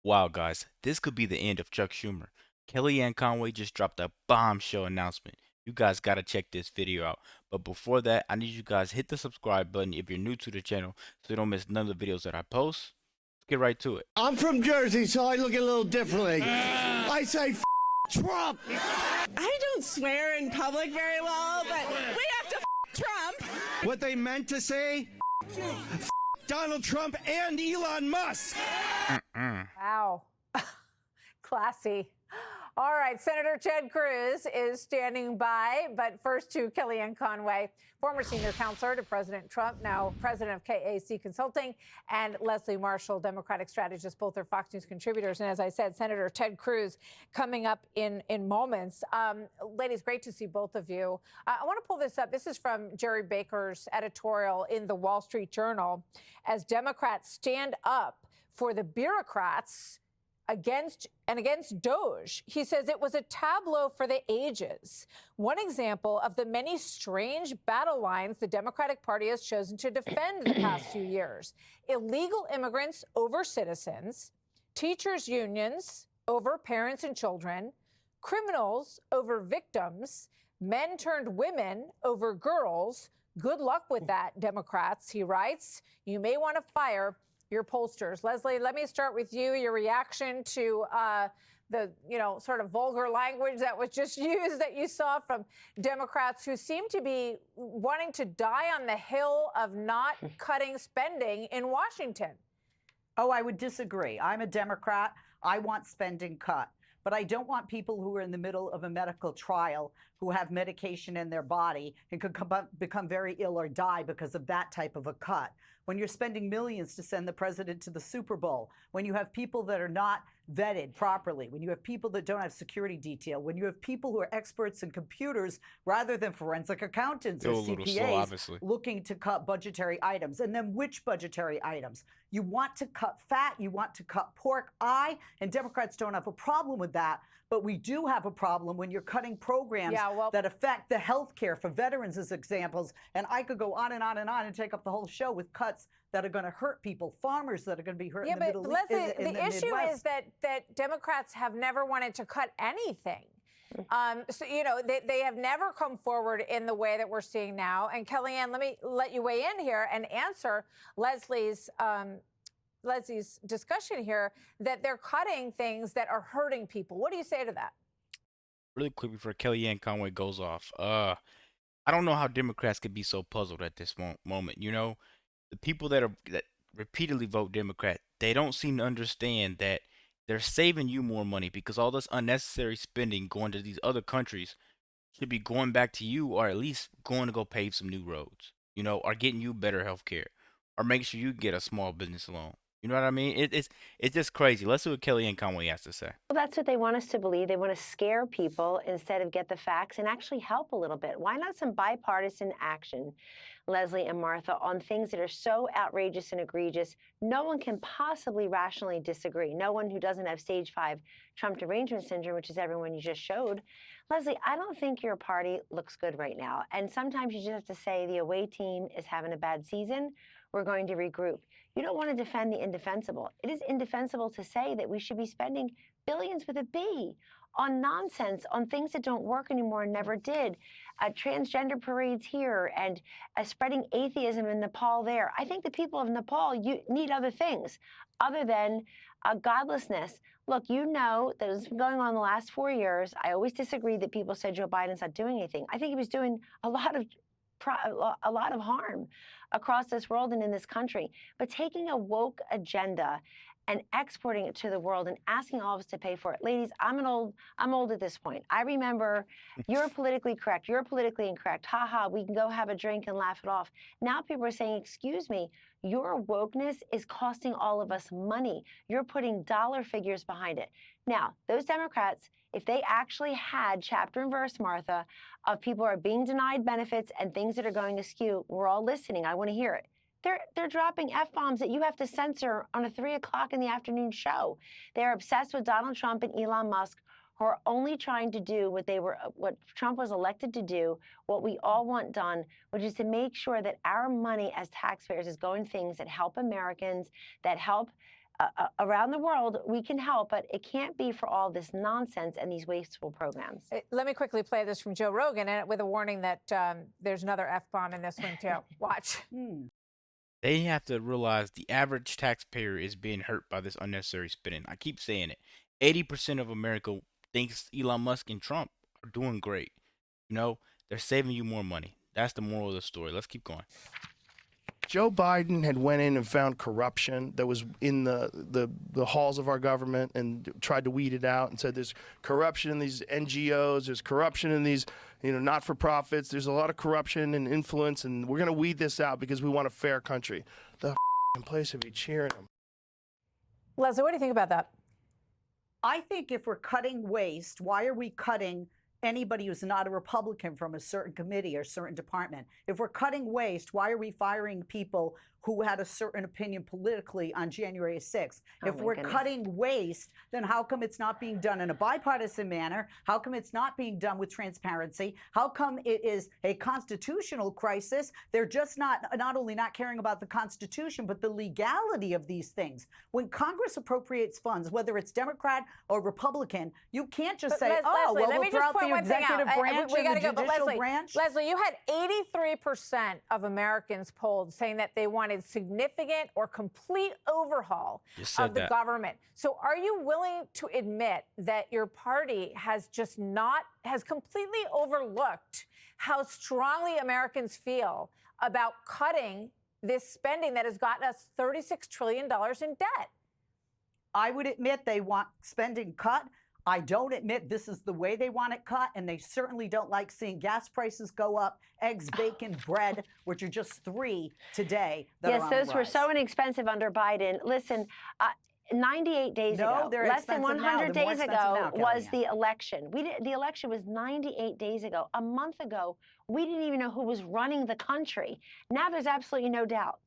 Wow, guys, this could be the end of Chuck Schumer. Kellyanne Conway just dropped a bombshell announcement. You guys gotta check this video out. But before that, I need you guys hit the subscribe button if you're new to the channel so you don't miss none of the videos that I post. Let's get right to it. I'm from Jersey, so I look a little differently. I say Trump. I don't swear in public very well, but we have to Trump. What they meant to say, Donald Trump and Elon Musk. Wow. Classy. All right, Senator Ted Cruz is standing by, but first to Kellyanne Conway, former senior counselor to President Trump, now president of KAC Consulting, and Leslie Marshall, Democratic strategist. Both are Fox News contributors. And as I said, Senator Ted Cruz coming up in moments. Ladies, great to see both of you. I want to pull this up. This is from Jerry Baker's editorial in the Wall Street Journal. As Democrats stand up for the bureaucrats against DOJ. He says it was a tableau for the ages. One example of the many strange battle lines the Democratic Party has chosen to defend the past few years. Illegal immigrants over citizens, teachers' unions over parents and children, criminals over victims, men turned women over girls. Good luck with that, Democrats, he writes. You may want to fire your pollsters. Leslie, let me start with you. Your reaction to the, sort of vulgar language that was just used that you saw from Democrats who seem to be wanting to die on the hill of not cutting spending in Washington. Oh, I would disagree. I'm a Democrat. I want spending cut. But I don't want people who are in the middle of a medical trial who have medication in their body and could become very ill or die because of that type of a cut. When you're spending millions to send the president to the Super Bowl, when you have people that are not vetted properly, when you have people that don't have security detail, when you have people who are experts in computers rather than forensic accountants or CPAs looking to cut budgetary items. And then which budgetary items? You want to cut fat, you want to cut pork. And Democrats don't have a problem with that, but we do have a problem when you're cutting programs that affect the health care for veterans as examples. And I could go on and on and on and take up the whole show with cuts that are going to hurt people, farmers that are going to be hurt in the Middle East. Yeah, but Leslie, the issue is that Democrats have never wanted to cut anything. They have never come forward in the way that we're seeing now. And Kellyanne, let me let you weigh in here and answer Leslie's discussion here that they're cutting things that are hurting people. What do you say to that? Really quick before Kellyanne Conway goes off. I don't know how Democrats could be so puzzled at this moment. The people that repeatedly vote Democrat, they don't seem to understand that they're saving you more money because all this unnecessary spending going to these other countries should be going back to you, or at least going to go pave some new roads, or getting you better health care, or make sure you get a small business loan. You know what I mean? It's just crazy. Let's see what Kellyanne Conway has to say. Well, that's what they want us to believe. They want to scare people instead of get the facts and actually help a little bit. Why not some bipartisan action, Leslie and Martha, on things that are so outrageous and egregious, no one can possibly rationally disagree. No one who doesn't have stage 5 Trump derangement syndrome, which is everyone you just showed. Leslie, I don't think your party looks good right now. And sometimes you just have to say the away team is having a bad season. We're going to regroup. You don't want to defend the indefensible. It is indefensible to say that we should be spending billions with a B on nonsense, on things that don't work anymore and never did. Transgender parades here and spreading atheism in Nepal there. I think the people of Nepal need other things other than godlessness. Look, you know that it's been going on the last 4 years. I always disagree that people said Joe Biden's not doing anything. I think he was doing a lot of harm across this world and in this country. But taking a woke agenda and exporting it to the world and asking all of us to pay for it. Ladies, I'm old at this point. I remember you're politically correct, you're politically incorrect. Ha ha, we can go have a drink and laugh it off. Now people are saying, excuse me, your wokeness is costing all of us money. You're putting dollar figures behind it. Now, those Democrats, if they actually had chapter and verse, Martha, of people who are being denied benefits and things that are going askew, we're all listening. I want to hear it. They're dropping F-bombs that you have to censor on a 3 o'clock in the afternoon show. They're obsessed with Donald Trump and Elon Musk, who are only trying to do what Trump was elected to do, what we all want done, which is to make sure that our money as taxpayers is going to things that help Americans, that help around the world, we can help, but it can't be for all this nonsense and these wasteful programs. Let me quickly play this from Joe Rogan, and with a warning that there's another F-bomb in this one, too. Watch. They have to realize the average taxpayer is being hurt by this unnecessary spending. I keep saying it. 80% of America thinks Elon Musk and Trump are doing great. You know, they're saving you more money. That's the moral of the story. Let's keep going. Joe Biden had went in and found corruption that was in the halls of our government and tried to weed it out and said there's corruption in these NGOs, there's corruption in these, not-for-profits, there's a lot of corruption and influence, and we're going to weed this out because we want a fair country. The place would be cheering them. Leslie, what do you think about that? I think if we're cutting waste, why are we cutting anybody who's not a Republican from a certain committee or certain department? If we're cutting waste, why are we firing people who had a certain opinion politically on January 6th? If we're cutting waste, then how come it's not being done in a bipartisan manner? How come it's not being done with transparency? How come it is a constitutional crisis? They're just not only not caring about the Constitution, but the legality of these things. When Congress appropriates funds, whether it's Democrat or Republican, you can't just say, Leslie, well, we'll throw out the executive branch we and the gotta go, judicial Leslie, branch. Leslie, you had 83% of Americans polled saying that they wanted significant or complete overhaul of the government. So are you willing to admit that your party has completely overlooked how strongly Americans feel about cutting this spending that has gotten us $36 trillion in debt? I would admit they want spending cut. I don't admit this is the way they want it cut, and they certainly don't like seeing gas prices go up, eggs, bacon, bread, which are just 3 today. Yes, those were so inexpensive under Biden. Listen, 98 days ago, less than 100 days ago, was the election. The election was 98 days ago. A month ago, we didn't even know who was running the country. Now there's absolutely no doubt.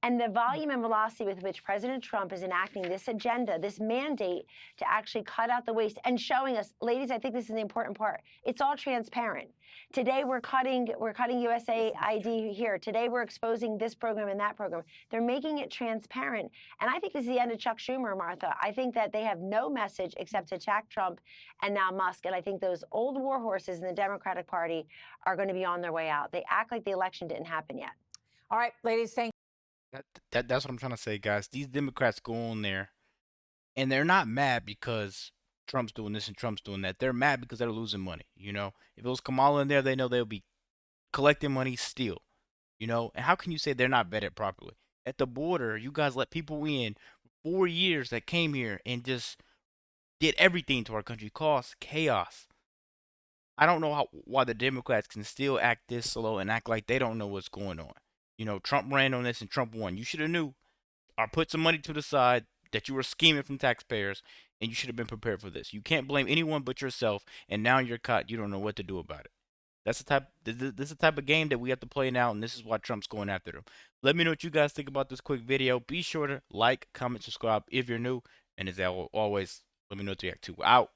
And the volume and velocity with which President Trump is enacting this agenda, this mandate to actually cut out the waste and showing us, ladies, I think this is the important part. It's all transparent. Today we're cutting USAID here. Today we're exposing this program and that program. They're making it transparent. And I think this is the end of Chuck Schumer, Martha. I think that they have no message except to attack Trump and now Musk. And I think those old war horses in the Democratic Party are going to be on their way out. They act like the election didn't happen yet. All right, ladies, thank you. That's what I'm trying to say, guys. These Democrats go on there, and they're not mad because Trump's doing this and Trump's doing that. They're mad because they're losing money. If it was Kamala in there, they know they'll be collecting money still. And how can you say they're not vetted properly? At the border, you guys let people in 4 years that came here and just did everything to our country, caused chaos. I don't know why the Democrats can still act this slow and act like they don't know what's going on. Trump ran on this and Trump won. You should have knew or put some money to the side that you were scheming from taxpayers, and you should have been prepared for this. You can't blame anyone but yourself, and now you're caught. You don't know what to do about it. This is the type of game that we have to play now, and this is why Trump's going after them. Let me know what you guys think about this quick video. Be sure to like, comment, subscribe if you're new, and as always, let me know what you react to. Out.